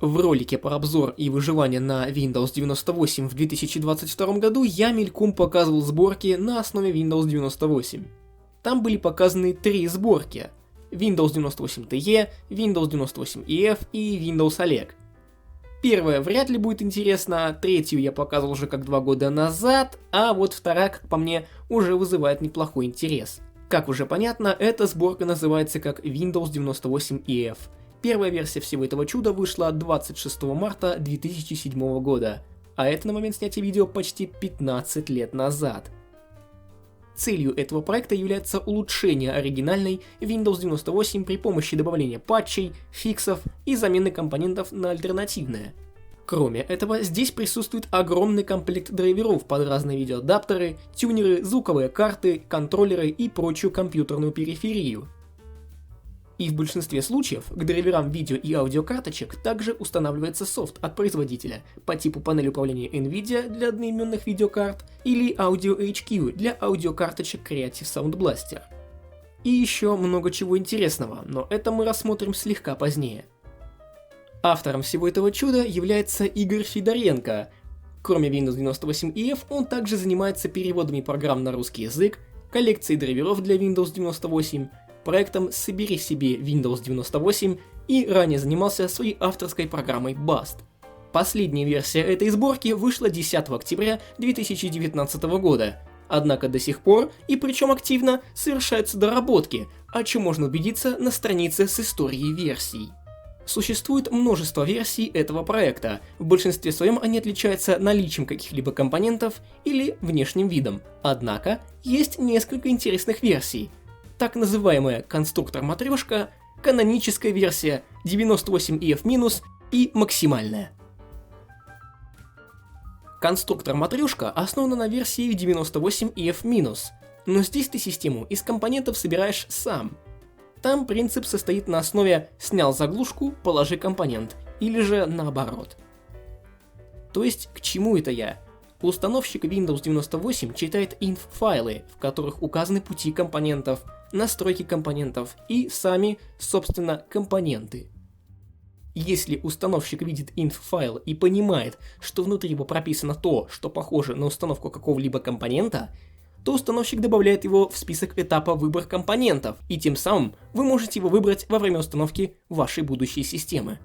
В ролике про обзор и выживание на Windows 98 в 2022 году я мельком показывал сборки на основе Windows 98. Там были показаны 3 сборки: Windows 98 TE, Windows 98 EF и Windows Oleg. Первая вряд ли будет интересна, третью я показывал уже как 2 года назад, а вот вторая, как по мне, уже вызывает неплохой интерес. Как уже понятно, эта сборка называется как Windows 98 EF. Первая версия всего этого чуда вышла 26 марта 2007 года, а это на момент снятия видео почти 15 лет назад. Целью этого проекта является улучшение оригинальной Windows 98 при помощи добавления патчей, фиксов и замены компонентов на альтернативные. Кроме этого, здесь присутствует огромный комплект драйверов под разные видеоадаптеры, тюнеры, звуковые карты, контроллеры и прочую компьютерную периферию. И в большинстве случаев к драйверам видео и аудиокарточек также устанавливается софт от производителя по типу панели управления NVIDIA для одноименных видеокарт или Audio HQ для аудиокарточек Creative Sound Blaster. И еще много чего интересного, но это мы рассмотрим слегка позднее. Автором всего этого чуда является Игорь Федоренко. Кроме Windows 98 EF, он также занимается переводами программ на русский язык, коллекцией драйверов для Windows 98, проектом «Собери себе Windows 98» и ранее занимался своей авторской программой Bast. Последняя версия этой сборки вышла 10 октября 2019 года, однако до сих пор, и причем активно, совершаются доработки, о чем можно убедиться на странице с историей версий. Существует множество версий этого проекта, в большинстве своем они отличаются наличием каких-либо компонентов или внешним видом, однако есть несколько интересных версий. Так называемая конструктор-матрешка, каноническая версия, 98EF- и максимальная. Конструктор-матрешка основана на версии 98EF-, но здесь ты систему из компонентов собираешь сам. Там принцип состоит на основе «снял заглушку, положи компонент», или же наоборот. То есть, к чему это я? Установщик Windows 98 читает inf-файлы, в которых указаны пути компонентов, настройки компонентов и сами, собственно, компоненты. Если установщик видит inf-файл и понимает, что внутри его прописано то, что похоже на установку какого-либо компонента, то установщик добавляет его в список этапа «Выбор компонентов», и тем самым вы можете его выбрать во время установки вашей будущей системы.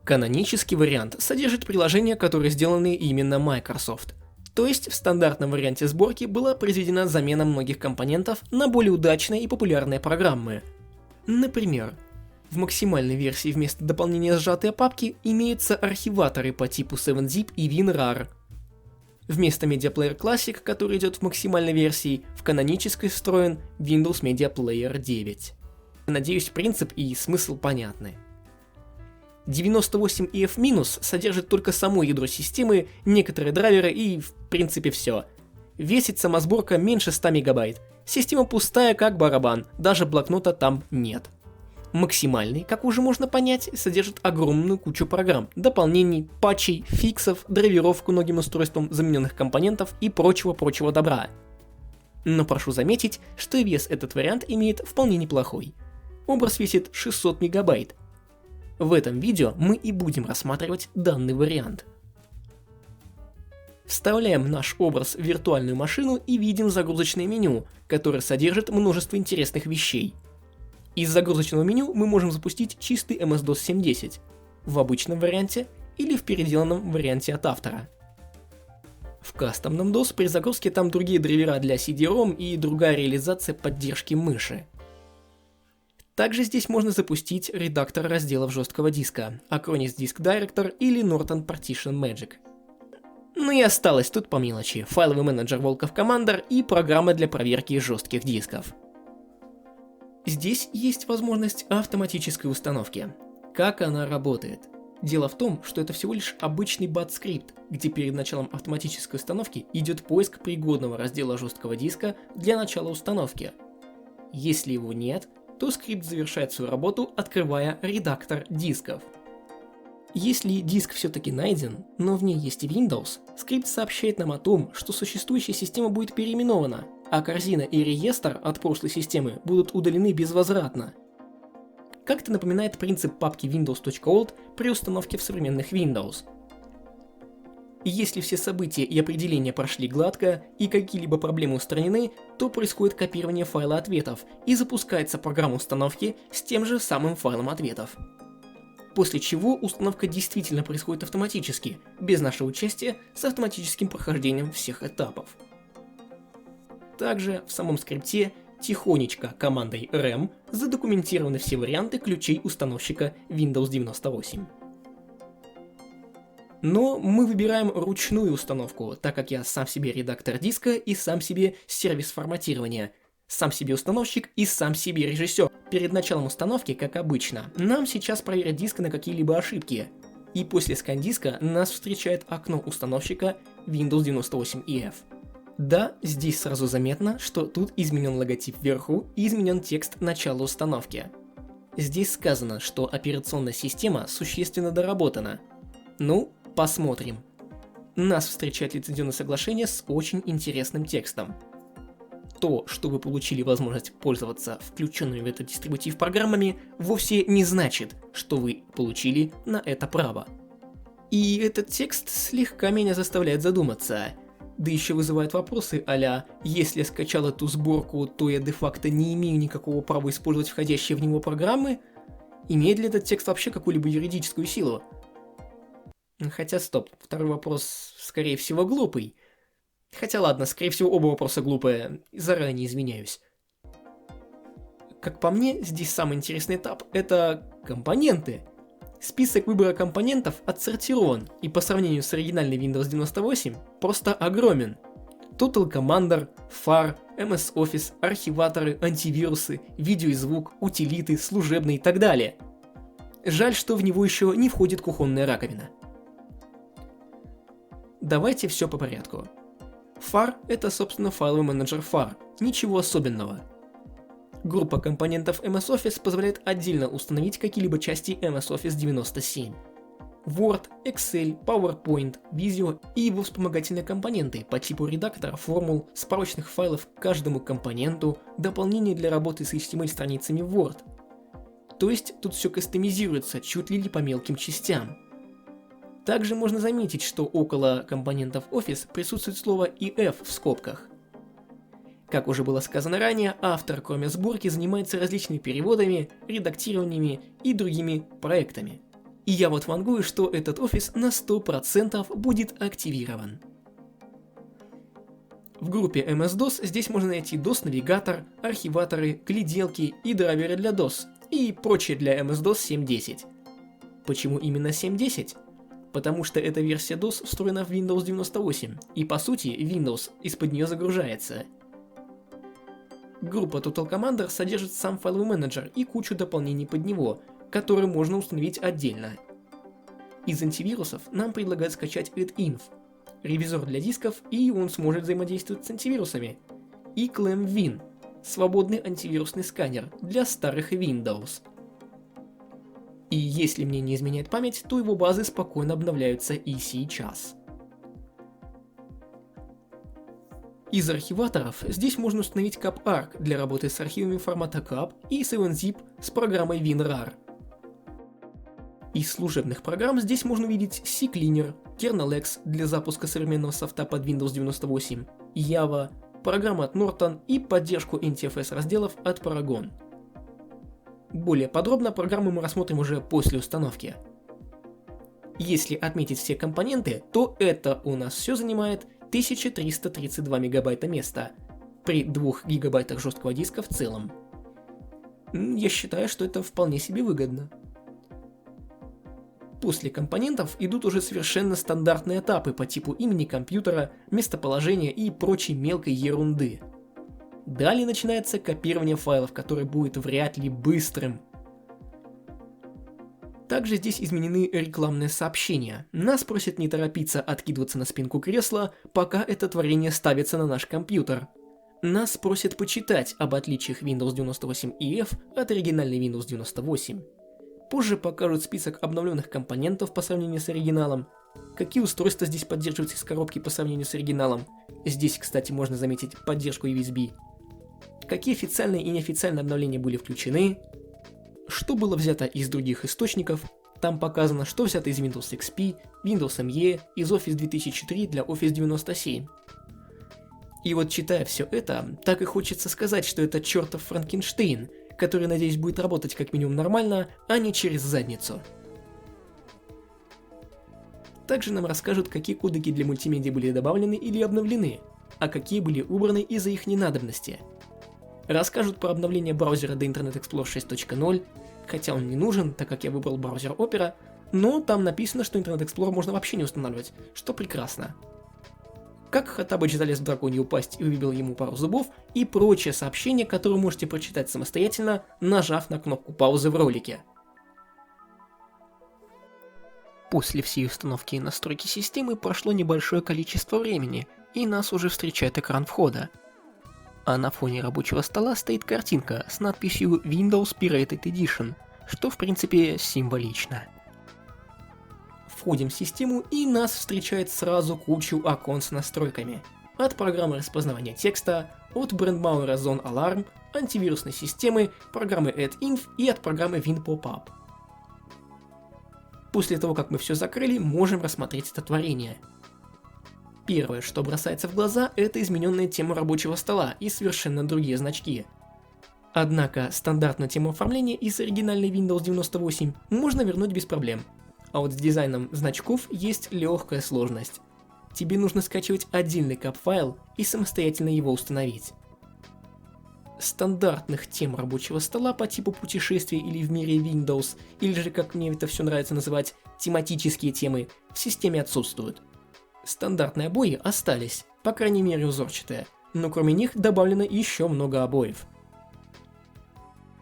Канонический вариант содержит приложения, которые сделаны именно Microsoft. То есть в стандартном варианте сборки была произведена замена многих компонентов на более удачные и популярные программы. Например, в максимальной версии вместо дополнения сжатые папки имеются архиваторы по типу 7-zip и WinRAR. Вместо Media Player Classic, который идет в максимальной версии, в канонической встроен Windows Media Player 9. Надеюсь, принцип и смысл понятны. 98EF- содержит только само ядро системы, некоторые драйверы и в принципе все. Весит сама сборка меньше 100 мегабайт. Система пустая как барабан, даже блокнота там нет. Максимальный, как уже можно понять, содержит огромную кучу программ, дополнений, патчей, фиксов, драйверов к многим устройствам, замененных компонентов и прочего добра. Но прошу заметить, что и вес этот вариант имеет вполне неплохой. Образ весит 600 мегабайт. В этом видео мы и будем рассматривать данный вариант. Вставляем наш образ в виртуальную машину и видим загрузочное меню, которое содержит множество интересных вещей. Из загрузочного меню мы можем запустить чистый MS-DOS 7.10 в обычном варианте или в переделанном варианте от автора. В кастомном DOS при загрузке там другие драйвера для CD-ROM и другая реализация поддержки мыши. Также здесь можно запустить редактор разделов жесткого диска, Acronis Disk Director или Norton Partition Magic. Ну и осталось тут по мелочи: файловый менеджер Volkov Commander и программа для проверки жестких дисков. Здесь есть возможность автоматической установки. Как она работает? Дело в том, что это всего лишь обычный BAT-скрипт, где перед началом автоматической установки идет поиск пригодного раздела жесткого диска для начала установки. Если его нет, то скрипт завершает свою работу, открывая редактор дисков. Если диск все-таки найден, но в ней есть и Windows, скрипт сообщает нам о том, что существующая система будет переименована, а корзина и реестр от прошлой системы будут удалены безвозвратно. как-то напоминает принцип папки windows.old при установке в современных Windows. И если все события и определения прошли гладко и какие-либо проблемы устранены, то происходит копирование файла ответов и запускается программа установки с тем же самым файлом ответов. После чего установка действительно происходит автоматически, без нашего участия, с автоматическим прохождением всех этапов. Также в самом скрипте тихонечко командой rem задокументированы все варианты ключей установщика Windows 98. Но мы выбираем ручную установку, так как я сам себе редактор диска и сам себе сервис форматирования, сам себе установщик и сам себе режиссер. Перед началом установки, как обычно, нам сейчас проверят диск на какие-либо ошибки. И после скан-диска нас встречает окно установщика Windows 98EF. Да, здесь сразу заметно, что тут изменен логотип вверху и изменен текст начала установки. Здесь сказано, что операционная система существенно доработана. Ну, посмотрим. Нас встречает лицензионное соглашение с очень интересным текстом. То, что вы получили возможность пользоваться включенными в этот дистрибутив программами, вовсе не значит, что вы получили на это право. И этот текст слегка меня заставляет задуматься. Да еще вызывает вопросы а-ля «Если я скачал эту сборку, то я де-факто не имею никакого права использовать входящие в него программы? Имеет ли этот текст вообще какую-либо юридическую силу?» Хотя стоп, второй вопрос скорее всего глупый. Хотя ладно, скорее всего оба вопроса глупые, заранее извиняюсь. Как по мне, здесь самый интересный этап — это компоненты. Список выбора компонентов отсортирован, и по сравнению с оригинальной Windows 98 просто огромен. Total Commander, FAR, MS Office, архиваторы, антивирусы, видео и звук, утилиты, служебные и так далее. Жаль, что в него еще не входит кухонная раковина. Давайте все по порядку. FAR — это, собственно, файловый менеджер FAR, ничего особенного. Группа компонентов MS Office позволяет отдельно установить какие-либо части MS Office 97. Word, Excel, PowerPoint, Visio и его вспомогательные компоненты по типу редактора, формул, справочных файлов к каждому компоненту, дополнения для работы с HTML-страницами в Word. То есть тут все кастомизируется чуть ли не по мелким частям. Также можно заметить, что около компонентов Office присутствует слово EF в скобках. Как уже было сказано ранее, автор, кроме сборки, занимается различными переводами, редактированиями и другими проектами. И я вот вангую, что этот офис на 100% будет активирован. В группе MS-DOS здесь можно найти DOS-навигатор, архиваторы, гляделки и драйверы для DOS и прочее для MS-DOS 7.10. Почему именно 7.10? Потому что эта версия DOS встроена в Windows 98, и по сути Windows из-под нее загружается. Группа Total Commander содержит сам файловый менеджер и кучу дополнений под него, которые можно установить отдельно. Из антивирусов нам предлагают скачать EdInf, ревизор для дисков, и он сможет взаимодействовать с антивирусами, и ClamWin, свободный антивирусный сканер для старых Windows. И если мне не изменяет память, то его базы спокойно обновляются и сейчас. Из архиваторов здесь можно установить CapArch для работы с архивами формата CAP и 7-zip с программой WinRAR. Из служебных программ здесь можно увидеть CCleaner, KernelX для запуска современного софта под Windows 98, Java, программы от Norton и поддержку NTFS разделов от Paragon. Более подробно программу мы рассмотрим уже после установки. Если отметить все компоненты, то это у нас все занимает 1332 мегабайта места при 2 гигабайтах жесткого диска в целом. Я считаю, что это вполне себе выгодно. После компонентов идут уже совершенно стандартные этапы по типу имени компьютера, местоположения и прочей мелкой ерунды. Далее начинается копирование файлов, которое будет вряд ли быстрым. Также здесь изменены рекламные сообщения. Нас просят не торопиться откидываться на спинку кресла, пока это творение ставится на наш компьютер. Нас просят почитать об отличиях Windows 98 EF от оригинальной Windows 98. Позже покажут список обновленных компонентов по сравнению с оригиналом. Какие устройства здесь поддерживаются из коробки по сравнению с оригиналом. Здесь, кстати, можно заметить поддержку USB. Какие официальные и неофициальные обновления были включены. что было взято из других источников. Там показано, что взято из Windows XP, Windows ME, из Office 2003 для Office 97. И вот читая все это, так и хочется сказать, что это чертов Франкенштейн, который, надеюсь, будет работать как минимум нормально, а не через задницу. Также нам расскажут, какие кодеки для мультимедиа были добавлены или обновлены, а какие были убраны из-за их ненадобности. Расскажут про обновление браузера до Internet Explorer 6.0, хотя он не нужен, так как я выбрал браузер Opera, но там написано, что Internet Explorer можно вообще не устанавливать, что прекрасно. Как Хоттабыч залез в драконью пасть и выбил ему пару зубов, и прочие сообщения, которые можете прочитать самостоятельно, нажав на кнопку паузы в ролике. После всей установки и настройки системы прошло небольшое количество времени, и нас уже встречает экран входа. А на фоне рабочего стола стоит картинка с надписью Windows Pirated Edition, что в принципе символично. Входим в систему, и нас встречает сразу кучу окон с настройками. От программы распознавания текста, от брендмауэра Zone Alarm, антивирусной системы, программы AdInf и от программы WinPopUp. После того, как мы все закрыли, можем рассмотреть это творение. Первое, что бросается в глаза, это измененная тема рабочего стола и совершенно другие значки. Однако стандартную тему оформления из оригинальной Windows 98 можно вернуть без проблем. А вот с дизайном значков есть легкая сложность. Тебе нужно скачивать отдельный кап-файл и самостоятельно его установить. Стандартных тем рабочего стола по типу путешествий или в мире Windows, или же, как мне это все нравится называть, тематические темы, в системе отсутствуют. Стандартные обои остались, по крайней мере узорчатые, но кроме них добавлено еще много обоев.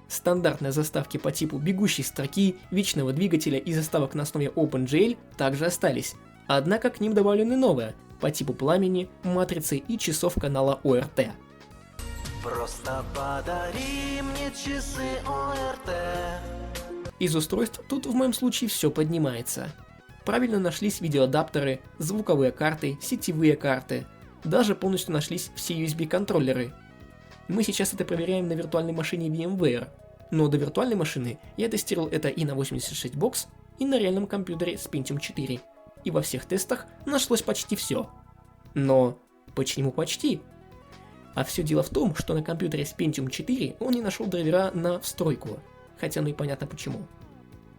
Стандартные заставки по типу бегущей строки, вечного двигателя и заставок на основе OpenGL также остались, однако к ним добавлены новые, по типу пламени, матрицы и часов канала ОРТ. Просто подари мне часы ОРТ. Из устройств тут в моем случае все поднимается. Правильно нашлись видеоадаптеры, звуковые карты, сетевые карты, даже полностью нашлись все USB-контроллеры. Мы сейчас это проверяем на виртуальной машине VMware, но до виртуальной машины я тестировал это и на 86-бокс, и на реальном компьютере с Pentium 4, и во всех тестах нашлось почти все. Но почему почти? А все дело в том, что на компьютере с Pentium 4 он не нашел драйвера на встройку, хотя ну и понятно почему.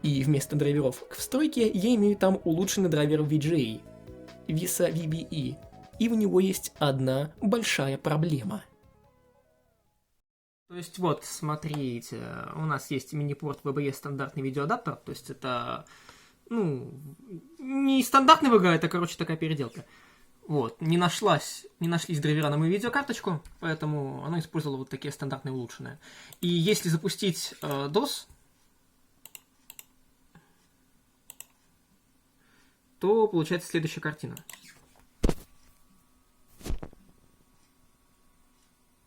И вместо драйверов к встройке я имею там улучшенный драйвер VGA, VISA VBE, и у него есть одна большая проблема. То есть вот, смотрите, у нас есть мини-порт VBE стандартный видеоадаптер, то есть это, не стандартный VGA, это, короче, такая переделка. Вот, не нашлись драйвера на мою видеокарточку, поэтому она использовала вот такие стандартные улучшенные. И если запустить DOS, то получается следующая картина.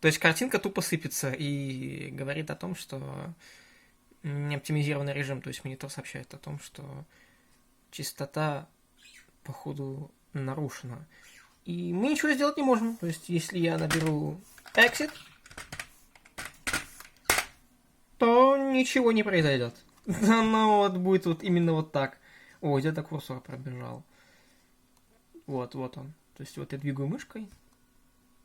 То есть картинка тупо сыпется и говорит о том, что не оптимизированный режим, то есть монитор сообщает о том, что частота, походу, нарушена. И мы ничего сделать не можем. То есть если я наберу exit, то ничего не произойдет. Оно вот будет вот именно вот так. О, где-то курсор пробежал. Вот он. То есть вот я двигаю мышкой.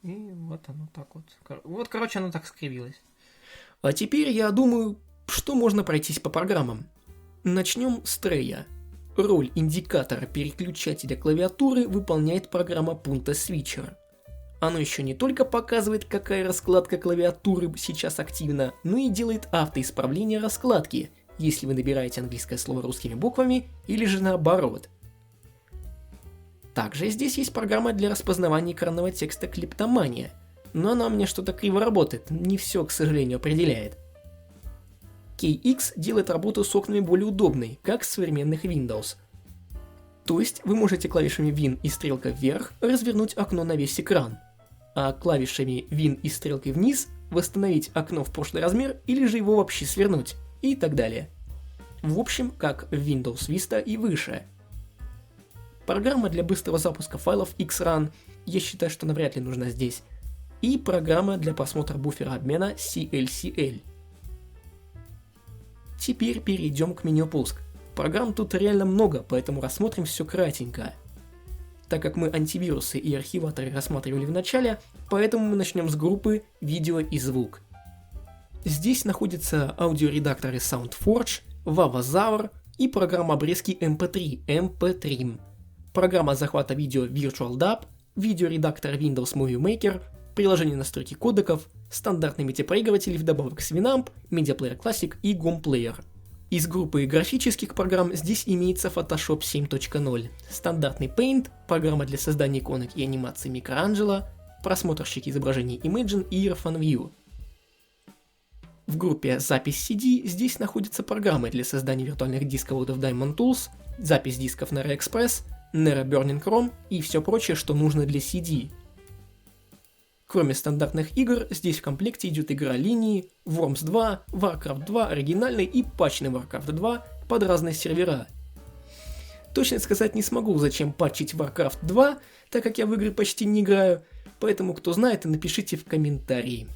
И вот оно так вот. Вот, короче, оно так скривилось. А теперь я думаю, что можно пройтись по программам. Начнем с Трея. Роль индикатора переключателя клавиатуры выполняет программа Punta Switcher. Оно еще не только показывает, какая раскладка клавиатуры сейчас активна, но и делает автоисправление раскладки, если вы набираете английское слово русскими буквами или же наоборот. Также здесь есть программа для распознавания экранного текста Клиптомания, но она у меня что-то криво работает, не все, к сожалению, определяет. KX делает работу с окнами более удобной, как в современных Windows. То есть вы можете клавишами Win и стрелка вверх развернуть окно на весь экран, а клавишами Win и стрелкой вниз восстановить окно в прошлый размер или же его вообще свернуть, и так далее. В общем, как в Windows Vista и выше. Программа для быстрого запуска файлов Xrun, я считаю, что навряд ли нужна здесь. И программа для просмотра буфера обмена CLCL. теперь перейдем к меню «Пуск». Программ тут реально много, поэтому рассмотрим все кратенько. Так как мы антивирусы и архиваторы рассматривали в начале, поэтому мы начнем с группы «Видео и звук». Здесь находятся аудиоредакторы SoundForge, Vavazaur и программа обрезки MP3 MP3, программа захвата видео VirtualDub, видеоредактор Windows Movie Maker, приложение настройки кодеков, стандартный медиапроигрыватель вдобавок с Winamp, Media Player Classic и GOM Player. Из группы графических программ здесь имеется Photoshop 7.0, стандартный Paint, программа для создания иконок и анимации Microangelo, просмотрщик изображений Imagen и IrfanView. В группе «Запись CD» здесь находятся программы для создания виртуальных дисководов Diamond Tools, запись дисков Nero Express, Nero Burning Chrome и все прочее, что нужно для CD. Кроме стандартных игр, здесь в комплекте идет игра линии, Worms 2, Warcraft 2 оригинальный и патчный Warcraft 2 под разные сервера. Точно сказать не смогу, зачем патчить Warcraft 2, так как я в игры почти не играю, поэтому кто знает, напишите в комментарии.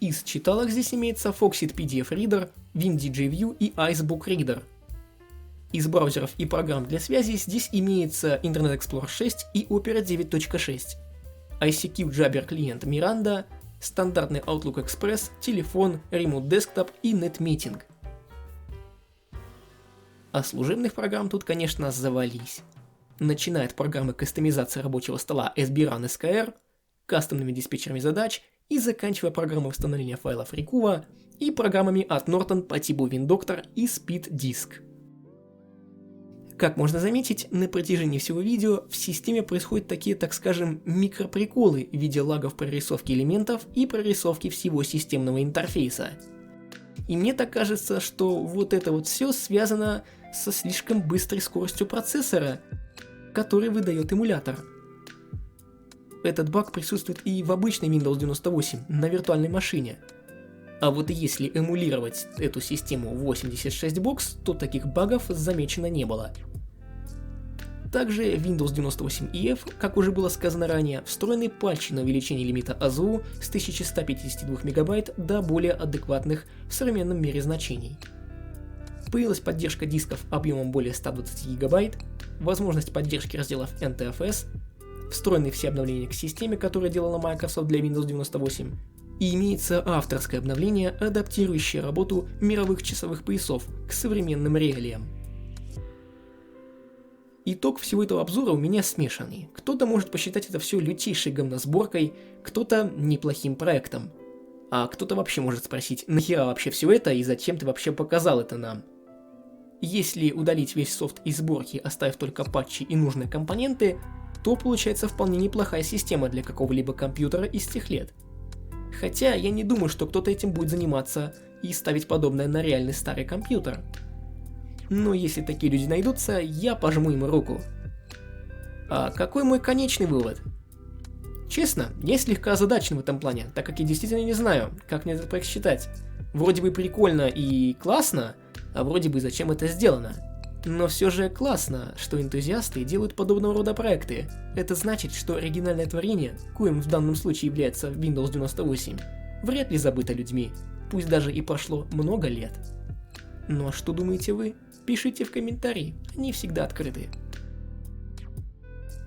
Из читалок здесь имеется Foxit PDF Reader, WinDJ View и Icebook Reader. Из браузеров и программ для связи здесь имеется Internet Explorer 6 и Opera 9.6, ICQ Jabber клиент Miranda, стандартный Outlook Express, телефон, Remote Desktop и NetMeeting. А служебных программ тут, конечно, завались. Начиная от программы кастомизации рабочего стола SBRun SKR, кастомными диспетчерами задач и заканчивая программой восстановления файлов Rikuva и программами от Norton по типу WinDoctor и SpeedDisk. Как можно заметить, на протяжении всего видео в системе происходят такие, так скажем, микроприколы в виде лагов прорисовки элементов и прорисовки всего системного интерфейса. И мне так кажется, что вот это вот все связано со слишком быстрой скоростью процессора, который выдает эмулятор. Этот баг присутствует и в обычной Windows 98 на виртуальной машине. А вот если эмулировать эту систему 86-бокс, то таких багов замечено не было. Также Windows 98 EF, как уже было сказано ранее, встроены патчи на увеличение лимита АЗУ с 1152 МБ до более адекватных в современном мире значений. Появилась поддержка дисков объемом более 120 ГБ, возможность поддержки разделов NTFS, встроены все обновления к системе, которые делала Microsoft для Windows 98, и имеется авторское обновление, адаптирующее работу мировых часовых поясов к современным реалиям. Итог всего этого обзора у меня смешанный. Кто-то может посчитать это все лютейшей говносборкой, кто-то неплохим проектом. А кто-то вообще может спросить, нахера вообще все это и зачем ты вообще показал это нам? Если удалить весь софт из сборки, оставив только патчи и нужные компоненты, то получается вполне неплохая система для какого-либо компьютера из тех лет. Хотя я не думаю, что кто-то этим будет заниматься и ставить подобное на реальный старый компьютер. Но если такие люди найдутся, я пожму им руку. А какой мой конечный вывод? Честно, я слегка озадачен в этом плане, так как я действительно не знаю, как мне этот проект считать. Вроде бы прикольно и классно, а вроде бы зачем это сделано. Но все же классно, что энтузиасты делают подобного рода проекты. Это значит, что оригинальное творение, коим в данном случае является Windows 98, вряд ли забыто людьми, пусть даже и прошло много лет. Ну а что думаете вы? Пишите в комментарии, они всегда открыты.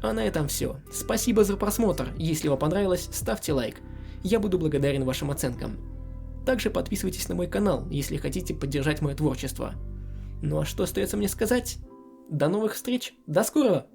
А на этом все. Спасибо за просмотр, если вам понравилось, ставьте лайк. Я буду благодарен вашим оценкам. Также подписывайтесь на мой канал, если хотите поддержать мое творчество. Ну а что остается мне сказать? До новых встреч, до скорого!